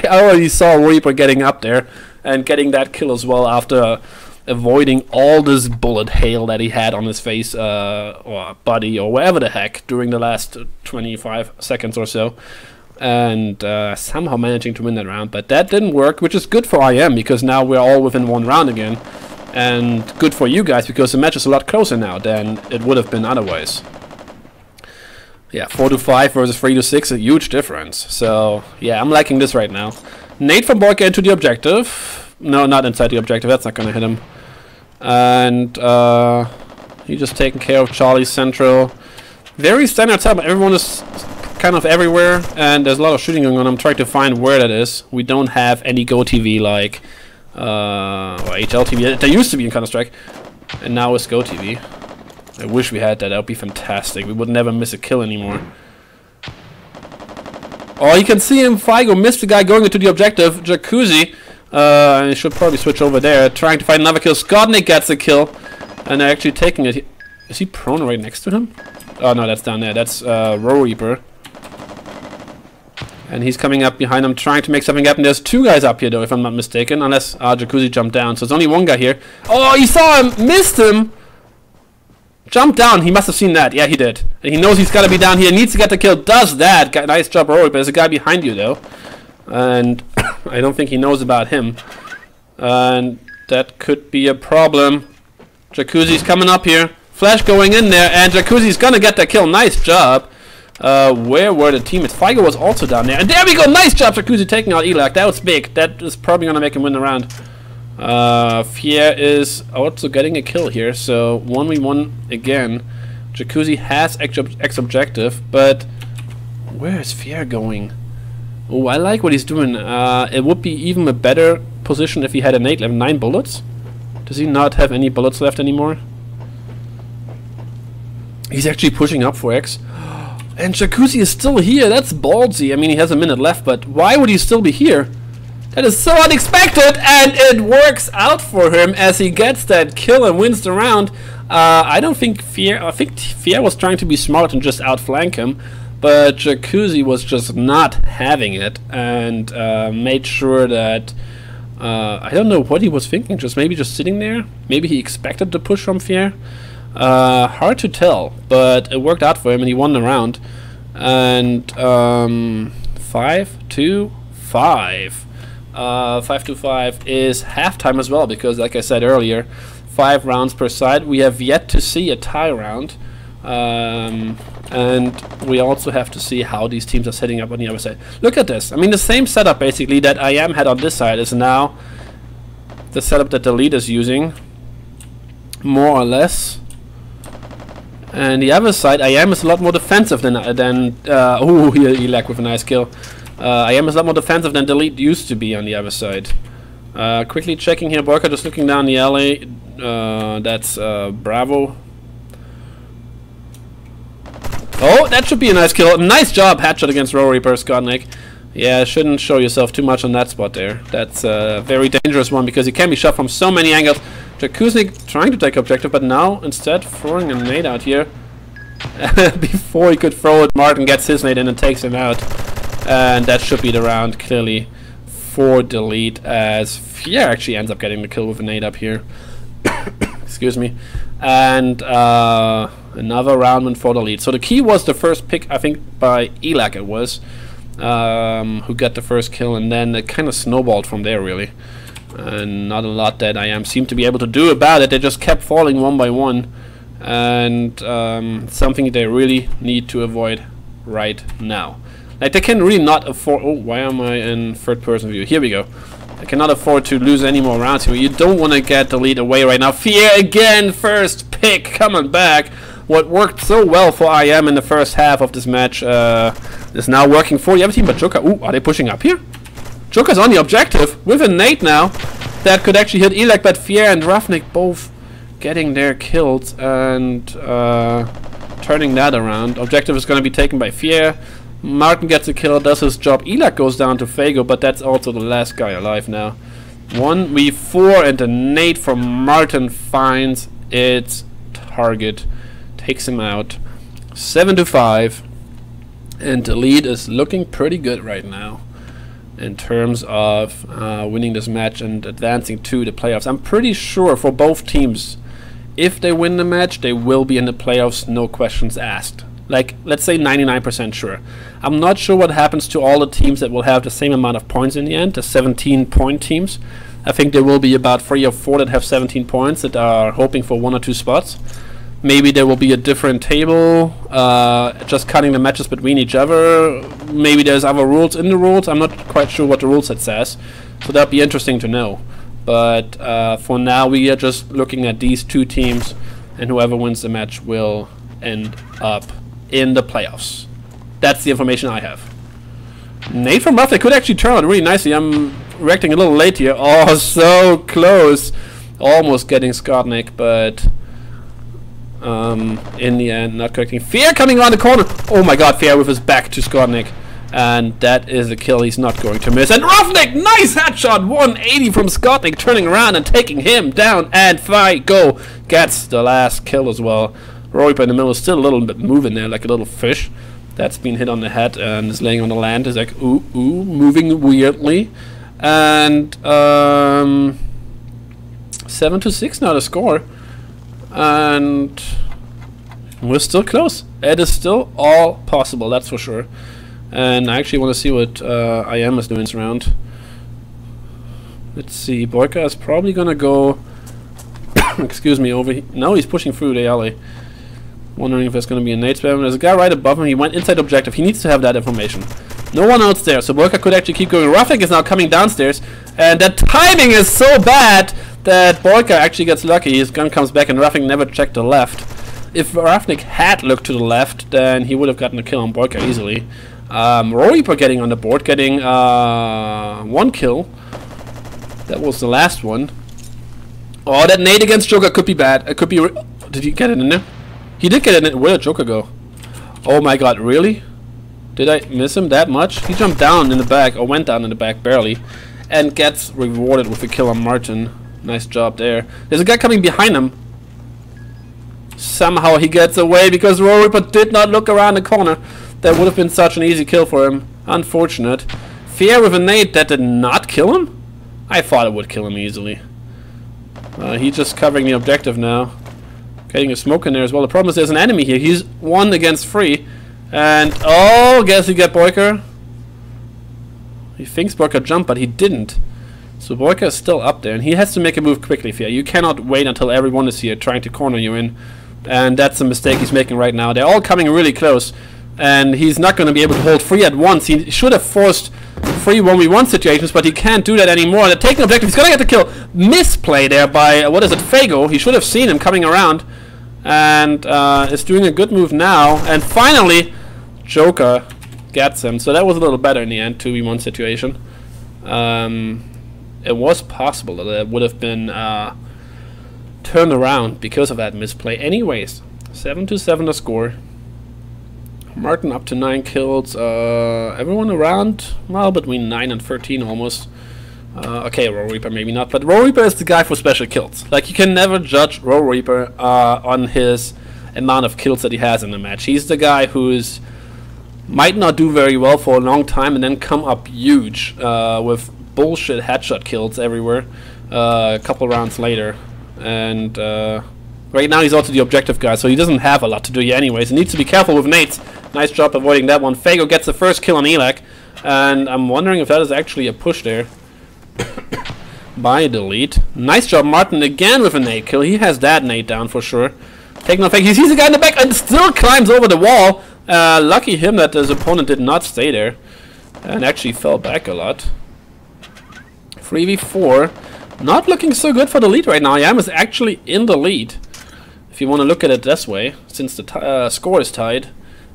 already saw Reaper getting up there and getting that kill as well after avoiding all this bullet hail that he had on his face or body or wherever the heck during the last 25 seconds or so, and somehow managing to win that round. But that didn't work, which is good for IM because now we're all within one round again, and good for you guys because the match is a lot closer now than it would have been otherwise. Yeah, 4-5 versus 3-6, a huge difference. So yeah, I'm liking this right now. Nade from Borka into the objective. No, not inside the objective. That's not gonna hit him. And he's just taking care of Charlie Central. Very standard setup. Everyone is kind of everywhere, and there's a lot of shooting going on. I'm trying to find where that is. We don't have any Go TV like or HL TV. There used to be in Counter-Strike, and now it's Go TV. I wish we had that. That would be fantastic. We would never miss a kill anymore. Oh, you can see him. Figo missed the guy going into the objective. Jacuzzi. I should probably switch over there. Trying to find another kill. Skodnik gets a kill. And they're actually taking it. Is he prone right next to him? Oh, no, that's down there. That's Row Reaper. And he's coming up behind him, trying to make something happen. There's two guys up here, though, if I'm not mistaken. Unless Jacuzzi jumped down. So there's only one guy here. Oh, he saw him! Missed him! Jumped down. He must have seen that. Yeah, he did. And he knows he's got to be down here. Needs to get the kill. Does that. Nice job, Rory. But there's a guy behind you, though. And I don't think he knows about him. And that could be a problem. Jacuzzi's coming up here. Flash going in there. And Jacuzzi's going to get the kill. Nice job. Where were the teammates? Figo was also down there. And there we go. Nice job, Jacuzzi taking out Elak. That was big. That is probably going to make him win the round. Fier is also getting a kill here, so 1v1 again. Jacuzzi has X-Objective, but where is Fier going? Oh, I like what he's doing. It would be even a better position if he had a nade left. 9 bullets? Does he not have any bullets left anymore? He's actually pushing up for X. And Jacuzzi is still here. That's ballsy. I mean, he has a minute left, but why would he still be here? That is so unexpected, and it works out for him as he gets that kill and wins the round. I don't think Fier... I think Fier was trying to be smart and just outflank him, but Jacuzzi was just not having it and made sure that... I don't know what he was thinking, maybe just sitting there? Maybe he expected the push from Fier? Hard to tell, but it worked out for him and he won the round. And 5-2-5. 5-5 is halftime as well, because like I said earlier, 5 rounds per side. We have yet to see a tie round, and we also have to see how these teams are setting up on the other side. Look at this. I mean, the same setup basically that IM had on this side is now the setup that the lead is using, more or less. And the other side, IM is a lot more defensive than oh, he lagged with a nice kill. IM is a lot more defensive than Delete used to be on the other side. Quickly checking here, Borka just looking down the alley. That's Bravo. Oh, that should be a nice kill. Nice job, headshot against Rory per Skodnik. Yeah, shouldn't show yourself too much on that spot there. That's a very dangerous one because he can be shot from so many angles. Jacuzzi trying to take objective, but now instead throwing a nade out here. Before he could throw it, Martin gets his nade in and takes him out. And that should be the round, clearly, for Delete, as Fier actually ends up getting the kill with a nade up here. Excuse me. And another round win for Delete. So the key was the first pick, I think, by Elak it was, who got the first kill, and then it kind of snowballed from there, really. And not a lot that IM seemed to be able to do about it. They just kept falling one by one, and something they really need to avoid right now. Like, they can really not afford... Oh, why am I in third person view? Here we go. They cannot afford to lose any more rounds here. You don't want to get the lead away right now. Fier again, first pick, coming back. What worked so well for IM in the first half of this match is now working for the other team. But Joker... Ooh, are they pushing up here? Joker's on the objective with a nade now. That could actually hit Elak, but Fier and Ravnik both getting their kills and turning that around. Objective is going to be taken by Fier. Martin gets a kill, does his job. Elak goes down to Fago, but that's also the last guy alive now. 1v4, and the nade from Martin finds its target, takes him out. 7-5, and the lead is looking pretty good right now in terms of winning this match and advancing to the playoffs. I'm pretty sure for both teams, if they win the match, they will be in the playoffs, no questions asked. Like, let's say 99% sure. I'm not sure what happens to all the teams that will have the same amount of points in the end, the 17-point teams. I think there will be about 3 or 4 that have 17 points that are hoping for 1 or 2 spots. Maybe there will be a different table, just cutting the matches between each other. Maybe there's other rules in the rules. I'm not quite sure what the rule set says, so that'd be interesting to know. But for now, we are just looking at these 2 teams, and whoever wins the match will end up in the playoffs. That's the information I have. Nate from Buff, they could actually turn out really nicely. I'm reacting a little late here. Oh, so close. Almost getting Skodnik, but in the end, not correcting. Fear coming around the corner. Oh my god, Fear with his back to Skodnik. And that is a kill he's not going to miss. And Roughneck, nice headshot, 180 from Skodnik, turning around and taking him down. And Figo gets the last kill as well. Roiper in the middle is still a little bit moving there, like a little fish that's been hit on the head and is laying on the land. Is like, ooh, ooh, moving weirdly. And 7-6 now to score. And we're still close. It is still all possible, that's for sure. And I actually want to see what I am is doing this round. Let's see. Boyka is probably gonna go. Excuse me. Over. No, he's pushing through the alley. Wondering if there's gonna be a nade spam. There's a guy right above him. He went inside objective. He needs to have that information. No one else there, so Boyka could actually keep going. Roughneck is now coming downstairs, and that timing is so bad that Boyka actually gets lucky. His gun comes back, and Roughneck never checked the left. If Roughneck had looked to the left, then he would have gotten a kill on Boyka easily. Roiper getting on the board, getting 1 kill. That was the last one. Oh, that nade against Joker could be bad. It could be. Did he get it in there? He did get it in there. Where did Joker go? Oh my god, really? Did I miss him that much? He jumped down in the back, or went down in the back barely, and gets rewarded with a kill on Martin. Nice job there. There's a guy coming behind him. Somehow he gets away because Roiper did not look around the corner. That would have been such an easy kill for him. Unfortunate. Fear with a nade that did not kill him? I thought it would kill him easily. He's just covering the objective now. Getting a smoke in there as well. The problem is there's an enemy here. He's 1 against 3. And, oh, guess he got Boyka. He thinks Boyka jumped, but he didn't. So Boyka is still up there, and he has to make a move quickly, Fear. You cannot wait until everyone is here trying to corner you in. And that's a mistake he's making right now. They're all coming really close. And he's not going to be able to hold 3 at once. He should have forced 3 1v1 situations, but he can't do that anymore. They're taking objective. He's going to get the kill. Misplay there by, what is it, Fago. He should have seen him coming around. And is doing a good move now. And finally, Joker gets him. So that was a little better in the end, 2v1 situation. It was possible that it would have been turned around because of that misplay. Anyways, 7-7 to score. Martin up to 9 kills. Everyone around, well, between 9 and 13 almost. Okay, Roiper maybe not, but Roiper is the guy for special kills. Like, you can never judge Roiper on his amount of kills that he has in the match. He's the guy who's might not do very well for a long time and then come up huge with bullshit headshot kills everywhere a couple rounds later. And right now he's also the objective guy, so he doesn't have a lot to do here anyways. He needs to be careful with nades. Nice job avoiding that one. Fago gets the first kill on Elak, and I'm wondering if that is actually a push there by Delete. Nice job, Martin, again with a nade kill. He has that nade down for sure. Taking off, he sees the guy in the back and still climbs over the wall. Lucky him that his opponent did not stay there and actually fell back a lot. 3v4. Not looking so good for the lead right now. Yam is actually in the lead, if you want to look at it this way, since the score is tied.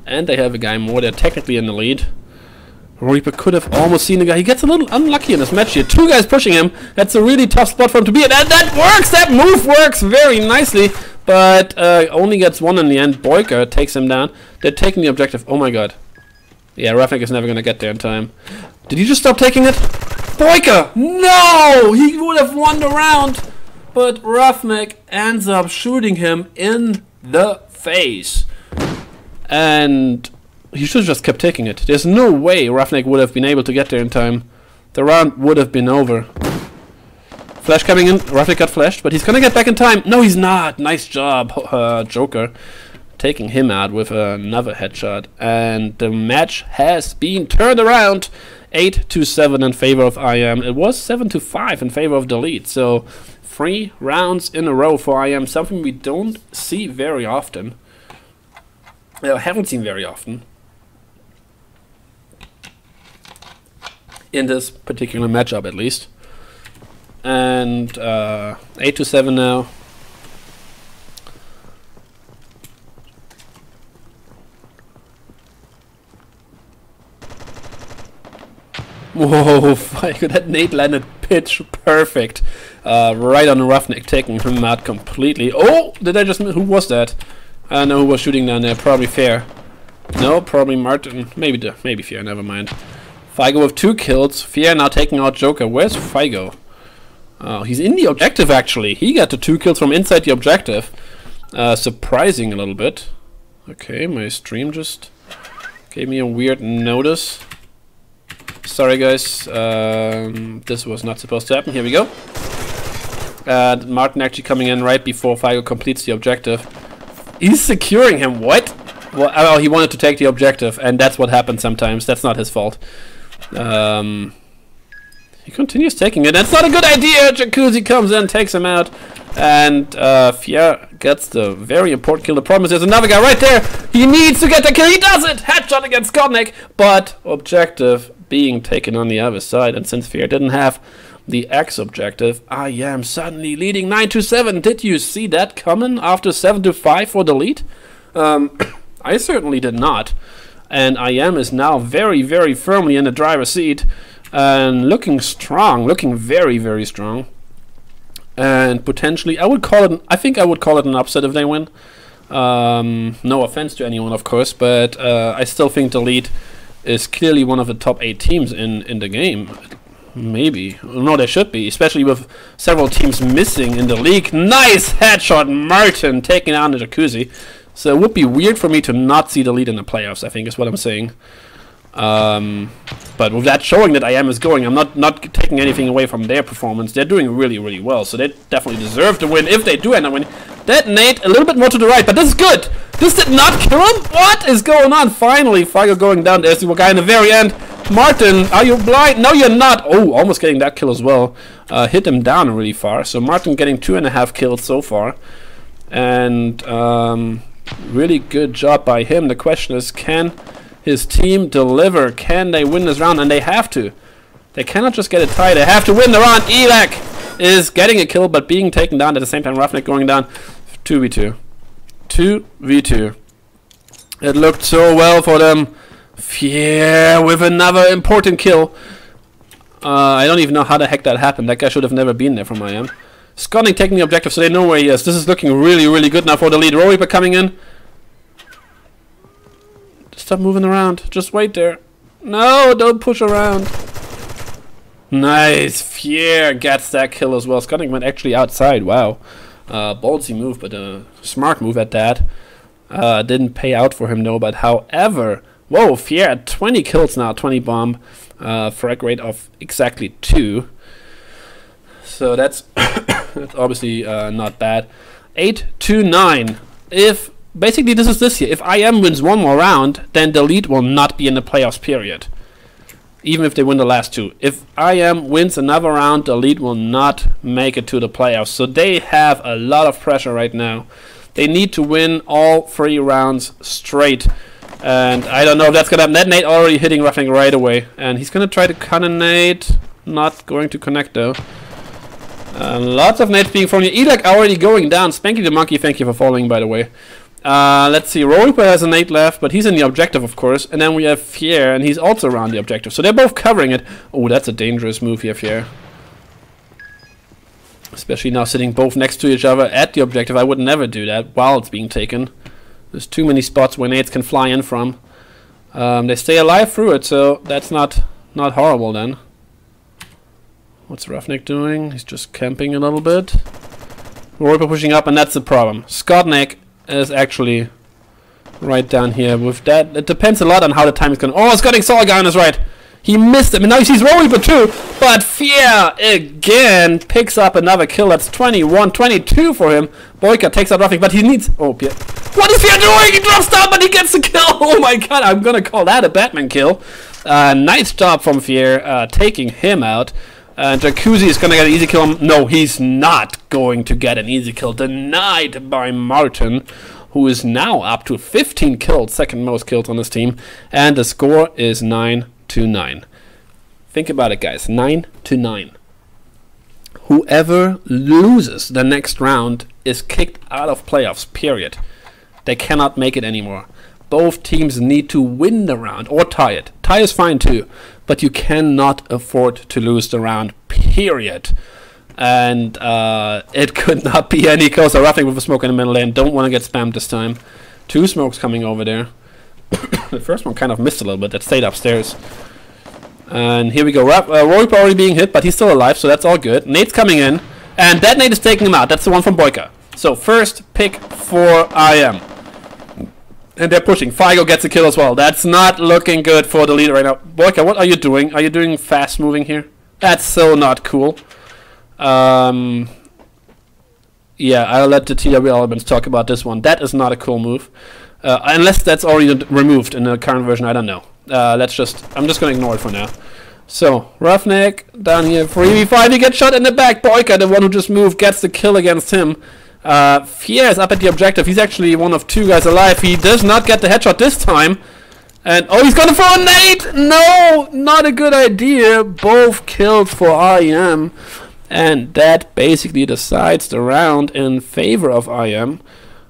And they have a guy more. They're technically in the lead. Reaper could have almost seen the guy. He gets a little unlucky in this match here. 2 guys pushing him. That's a really tough spot for him to be in. And that works! That move works very nicely. But only gets 1 in the end. Boyka takes him down. They're taking the objective. Oh my god. Yeah, Roughneck is never going to get there in time. Did he just stop taking it? Boyka! No! He would have won the round. But Roughneck ends up shooting him in the face. And he should have just kept taking it. There's no way Roughneck would have been able to get there in time. The round would have been over. Flash coming in. Roughneck got flashed, but he's gonna get back in time. No, he's not. Nice job, Joker. Taking him out with another headshot. And the match has been turned around. 8-7 in favor of IM. It was 7-5 in favor of Delete. So 3 rounds in a row for IM. Something we don't see very often. Haven't seen very often. In this particular matchup, at least. And 8-7 now. Whoa, that nade landed pitch perfect. Right on the Roughneck, taking him out completely. Oh, did I just... Who was that? I don't know who was shooting down there. Probably Fair. No, probably Martin. Maybe Fair, never mind. Figo with 2 kills. Fair now taking out Joker. Where's Figo? Oh, he's in the objective, actually. He got the 2 kills from inside the objective. Surprising a little bit. Okay, my stream just gave me a weird notice. Sorry, guys. This was not supposed to happen. Here we go. Martin actually coming in right before Figo completes the objective. He's securing him. What? Well, oh, he wanted to take the objective, and that's what happens sometimes. That's not his fault. He continues taking it. That's not a good idea. Jacuzzi comes in, takes him out, and Fier gets the very important kill. The problem is there's another guy right there. He needs to get the kill. He does it. Headshot against Skodnik, but objective being taken on the other side. And since Fier didn't have the X objective, I am suddenly leading 9-7. Did you see that coming after 7-5 for the lead? I certainly did not. And IM is now very, very firmly in the driver's seat and looking strong, looking very, very strong. And potentially, I think I would call it an upset if they win. No offense to anyone, of course, but I still think the lead is clearly one of the top 8 teams in the game. Maybe. No, they should be, especially with several teams missing in the league. Nice headshot, Martin, taking out the Jacuzzi. So it would be weird for me to not see the lead in the playoffs, I think is what I'm saying. But with that showing that IM is going, I'm not taking anything away from their performance. They're doing really, really well, so they definitely deserve to win if they do end up winning. That nade a little bit more to the right, but this is good. This did not kill him? What is going on? Finally, Figo going down. There's the guy in the very end. Martin, are you blind? No, you're not. Oh, almost getting that kill as well. Hit him down really far. So Martin getting 2.5 kills so far. And really good job by him. The question is, can his team deliver? Can they win this round? And they have to. They cannot just get it tied. They have to win the round. Elak is getting a kill, but being taken down at the same time. Roughneck going down. 2v2. 2v2. It looked so well for them. Yeah, with another important kill. I don't even know how the heck that happened. That guy should have never been there from IM. Skodnik taking the objective, so they know where he is. This is looking really, really good now for the lead. Roryper coming in. Stop moving around. Just wait there. No, don't push around. Nice. Fier gets that kill as well. Skodnik went actually outside. Wow. Ballsy move, but a smart move at that. Didn't pay out for him, though. But however, whoa, Fier at 20 kills now. 20 bomb. Frag rate of exactly 2. So that's that's obviously not bad. 8-9. If basically this year, if IM wins one more round, then the lead will not be in the playoffs. Period. Even if they win the last 2. If IM wins another round, the lead will not make it to the playoffs. So they have a lot of pressure right now. They need to win all 3 rounds straight. And I don't know if that's gonna happen. That nade already hitting Roughneck right away, and he's gonna try to cannonade. Not going to connect though. Lots of nades being thrown here. Elak already going down. Spanky the Monkey, thank you for following, by the way. Let's see. Roryper has a nade left, but he's in the objective, of course. And then we have Fier, and he's also around the objective. So they're both covering it. Oh, that's a dangerous move here, Fier. Especially now sitting both next to each other at the objective. I would never do that while it's being taken. There's too many spots where nades can fly in from. They stay alive through it, so that's not horrible then. What's Roughneck doing? He's just camping a little bit. Roryper pushing up, and that's the problem. Skodnik is actually right down here. With that, it depends a lot on how the time is going. Oh, it's getting Solga on his right. He missed him, and now he sees Roryper too. But Fier again picks up another kill. That's 21-22 for him. Boyka takes out Ruffing, but he needs... Oh, Pierre. What is Fier doing? He drops down, but he gets the kill. Oh my god, I'm gonna call that a Batman kill. Nice job from Fier, taking him out. Jacuzzi is gonna get an easy kill. No, he's not going to get an easy kill. Denied by Martin, who is now up to 15 kills, second most kills on this team. And the score is 9-9. Think about it, guys. 9-9. Whoever loses the next round is kicked out of playoffs, period. They cannot make it anymore. Both teams need to win the round or tie it. Tie is fine too, but you cannot afford to lose the round, period. And it could not be any closer. Roughing with a smoke in the middle lane. Don't want to get spammed this time. 2 smokes coming over there. The first one kind of missed a little bit. That stayed upstairs. And here we go. Roryper already being hit, but he's still alive, so that's all good. Nate's coming in, and that nade is taking him out. That's the one from Boyka. So first pick for IM. And they're pushing. Figo gets a kill as well. That's not looking good for the leader right now. Boyka, what are you doing? Are you doing fast moving here? That's so not cool. Yeah, I'll let the TWL elements talk about this one. That is not a cool move. Unless that's already removed in the current version, I don't know. I'm just gonna ignore it for now. So, Roughneck down here, 3v5, he gets shot in the back. Boyka, the one who just moved, gets the kill against him. Fier is up at the objective. He's actually one of 2 guys alive. He does not get the headshot this time. And, oh, he's gonna throw a nade! No, not a good idea. Both killed for IM. And that basically decides the round in favor of IM.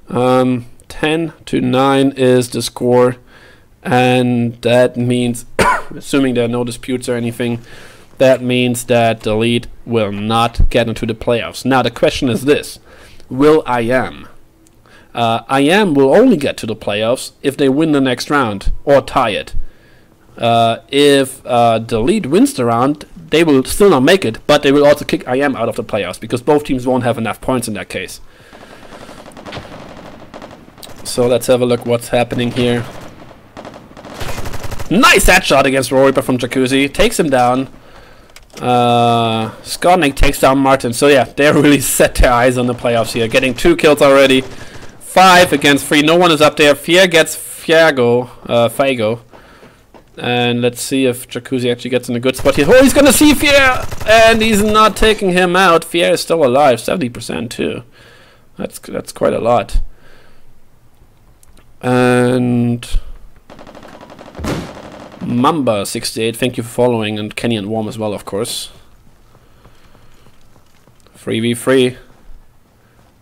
10-9 is the score. And that means, assuming there are no disputes or anything, that means that the lead will not get into the playoffs. Now, the question is this. Will IM? IM will only get to the playoffs if they win the next round or tie it. If the lead wins the round, they will still not make it, but they will also kick IM out of the playoffs because both teams won't have enough points in that case. So let's have a look what's happening here. Nice headshot against Roryper from Jacuzzi. Takes him down. Skodnik takes down Martin. So yeah, they really set their eyes on the playoffs here. Getting 2 kills already. 5 against 3. No one is up there. Fier gets Figo. And let's see if Jacuzzi actually gets in a good spot here. Oh, he's gonna see Fier! And he's not taking him out. Fier is still alive. 70% too. That's quite a lot. And Mamba68, thank you for following, and Kenny and Warm as well, of course. 3v3.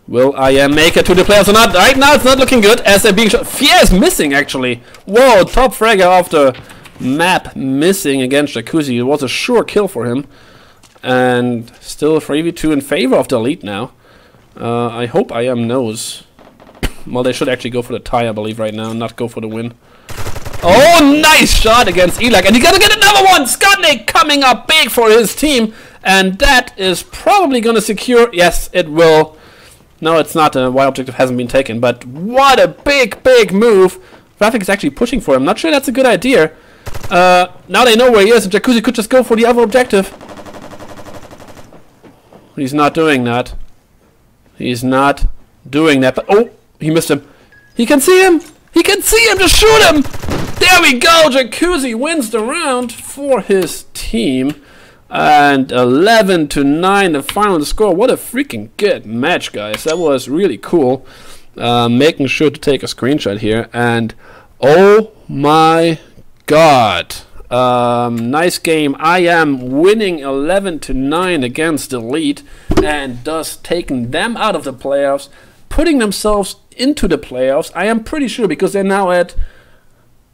Will IM make it to the playoffs or not? Right now it's not looking good as they're being shot. Fier is missing actually. Whoa, top fragger off the map missing against Jacuzzi. It was a sure kill for him. And still 3v2 in favor of the lead now. I hope IM knows. Well, they should actually go for the tie, I believe, right now, not go for the win. Oh, nice shot against Elak, and he's gonna get another one! Skodnik coming up big for his team, and that is probably gonna secure... Yes, it will. No, it's not. A wild objective hasn't been taken, but what a big, big move. Rafik is actually pushing for him. Not sure that's a good idea. Now they know where he is, and Jacuzzi could just go for the other objective. He's not doing that. He's not doing that, but... Oh, he missed him. He can see him! He can see him! Just shoot him! There we go! Jacuzzi wins the round for his team. And 11-9, the final score. What a freaking good match, guys. That was really cool. Making sure to take a screenshot here. And oh my god. Nice game. I am winning 11-9 against the lead. And thus taking them out of the playoffs. Putting themselves into the playoffs. I am pretty sure because they're now at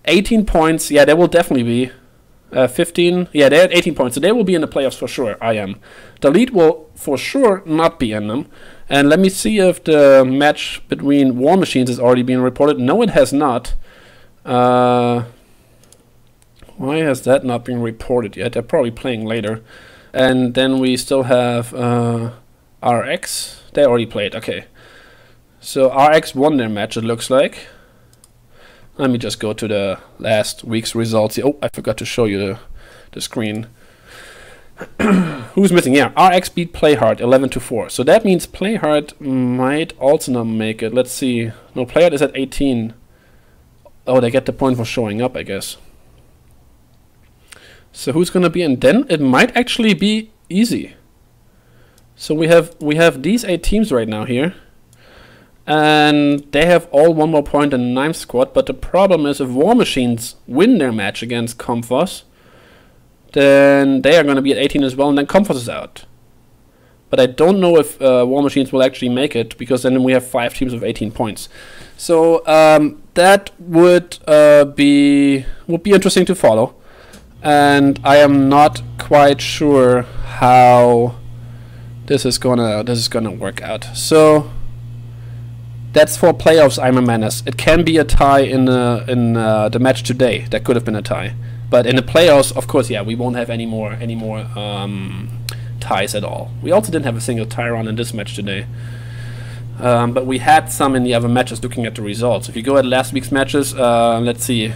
18 points. Yeah, they will definitely be. 15. Yeah, they're at 18 points. So they will be in the playoffs for sure. I am. The lead will for sure not be in them. And let me see if the match between War Machines has already been reported. No, it has not. Why has that not been reported yet? They're probably playing later. And then we still have RX. They already played. Okay. So RX won their match, it looks like. Let me just go to the last week's results. Oh, I forgot to show you the screen. Who's missing? Yeah, RX beat Playhard 11-4. So that means Playhard might also not make it. Let's see. No, Playhard is at 18. Oh, they get the point for showing up, I guess. So who's gonna be in? Then it might actually be easy. So we have these 8 teams right now here, and they have all 1 more point than the 9th squad. But the problem is, if War Machines win their match against Comfos, then they are going to be at 18 as well, and then Comfos is out. But I don't know if War Machines will actually make it, because then we have 5 teams with 18 points. So that would be interesting to follow, and I am not quite sure how this is gonna work out. So that's for playoffs. I'm a menace. It can be a tie in the match today. That could have been a tie. But in the playoffs, of course, yeah, we won't have any more ties at all. We also didn't have a single tie run in this match today. But we had some in the other matches looking at the results. If you go at last week's matches, let's see.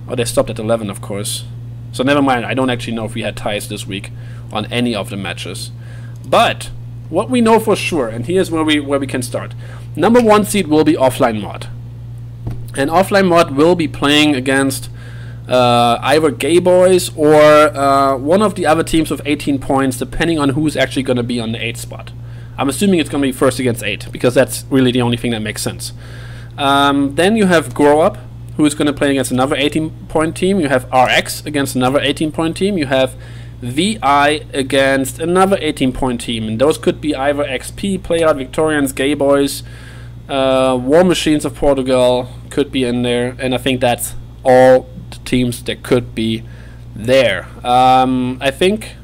Oh, they stopped at 11, of course. So never mind, I don't actually know if we had ties this week on any of the matches. But what we know for sure, and here's where we can start. Number 1 seed will be Offline Mod. And Offline Mod will be playing against either Gay Boys or one of the other teams with 18 points, depending on who's actually going to be on the 8th spot. I'm assuming it's going to be first against 8, because that's really the only thing that makes sense. Then you have Grow Up, who is going to play against another 18-point team. You have RX against another 18-point team. You have VI against another 18-point team. And those could be either XP, Playhard, Victorians, Gay Boys, War Machines of Portugal could be in there. And I think that's all the teams that could be there. I think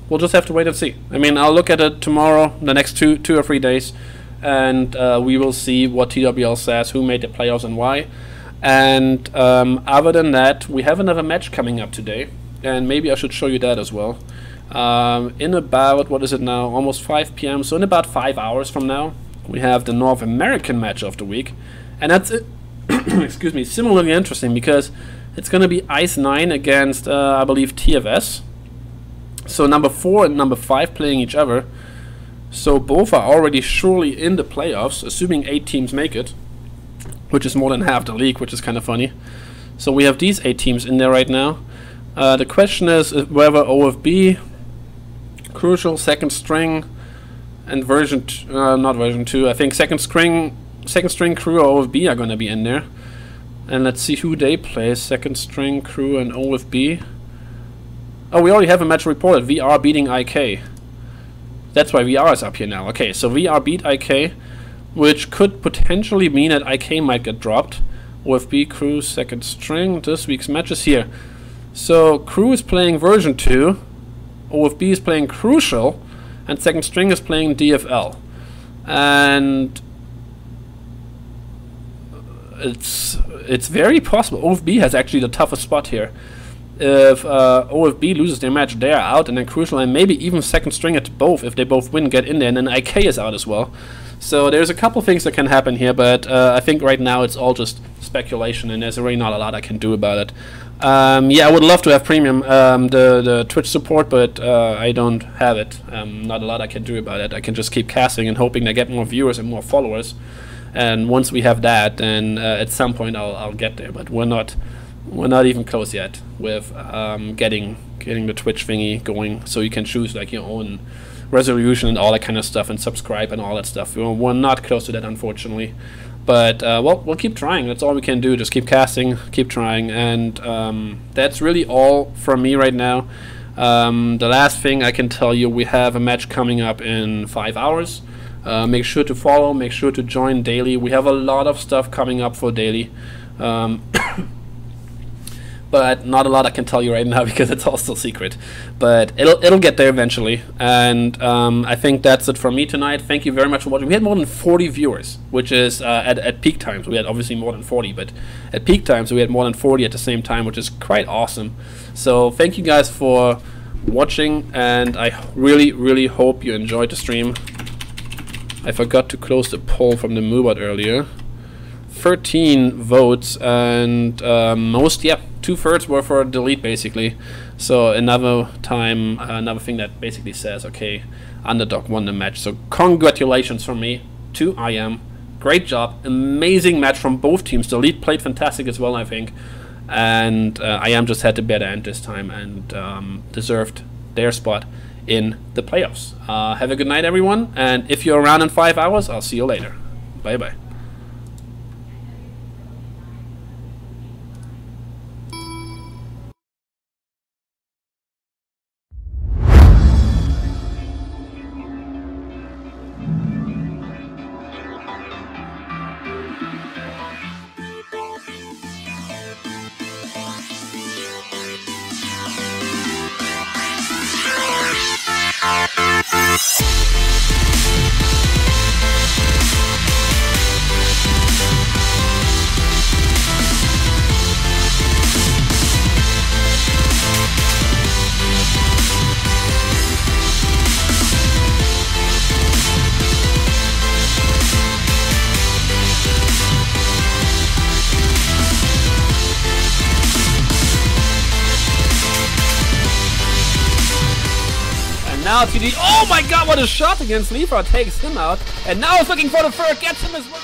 we'll just have to wait and see. I mean, I'll look at it tomorrow, the next two or 3 days, and we will see what TWL says, who made the playoffs and why. And other than that, we have another match coming up today, and maybe I should show you that as well. In about, what is it now, almost 5 p.m., so in about 5 hours from now, we have the North American match of the week, and that's it. Excuse me, similarly interesting, because it's going to be Ice 9 against, I believe, TFS. So number 4 and number 5 playing each other. So both are already surely in the playoffs, assuming 8 teams make it, which is more than half the league, which is kind of funny. So we have these 8 teams in there right now. The question is whether OFB, Crucial, Second String, and not version 2, I think Second String Crew or OFB are going to be in there. And let's see who they play. Second String Crew and OFB. Oh, we already have a match reported. VR beating IK. That's why VR is up here now. Okay, so VR beat IK, which could potentially mean that IK might get dropped. OFB, Crew, Second String. This week's matches here. So Crew is playing version 2, OFB is playing Crucial, and Second String is playing DFL. And it's very possible OFB has actually the toughest spot here. If OFB loses their match, they are out, and then Crucial and maybe even Second String at both, if they both win, get in there, and then IK is out as well. So there's a couple things that can happen here, but I think right now it's all just speculation, and there's really not a lot I can do about it. Yeah, I would love to have premium, the Twitch support, but I don't have it. Not a lot I can do about it. I can just keep casting and hoping to get more viewers and more followers. And once we have that, then at some point I'll get there. But we're not even close yet with getting the Twitch thingy going, so you can choose like your own resolution and all that kind of stuff, and subscribe and all that stuff. We're not close to that, unfortunately. But well, we'll keep trying. That's all we can do. Just keep casting, keep trying, and that's really all from me right now. The last thing I can tell you, we have a match coming up in 5 hours. Make sure to follow, make sure to join daily. We have a lot of stuff coming up for daily. But not a lot I can tell you right now because it's all still secret. But it'll get there eventually. And I think that's it from me tonight. Thank you very much for watching. We had more than 40 viewers, which is at peak times. We had obviously more than 40, but at peak times we had more than 40 at the same time, which is quite awesome. So thank you guys for watching, and I really, really hope you enjoyed the stream. I forgot to close the poll from the Moobot earlier. 13 votes, and most, yeah, 2/3 were for delete basically. So another time, another thing that basically says, okay, underdog won the match. So congratulations from me to IM. Great job, amazing match from both teams. Delete played fantastic as well, I think, and IM just had the better end this time and deserved their spot in the playoffs. Have a good night, everyone, and if you're around in 5 hours, I'll see you later. Bye bye. Now TD, oh my god, what a shot against Leafra, takes him out, and now he's looking for the third, gets him as well.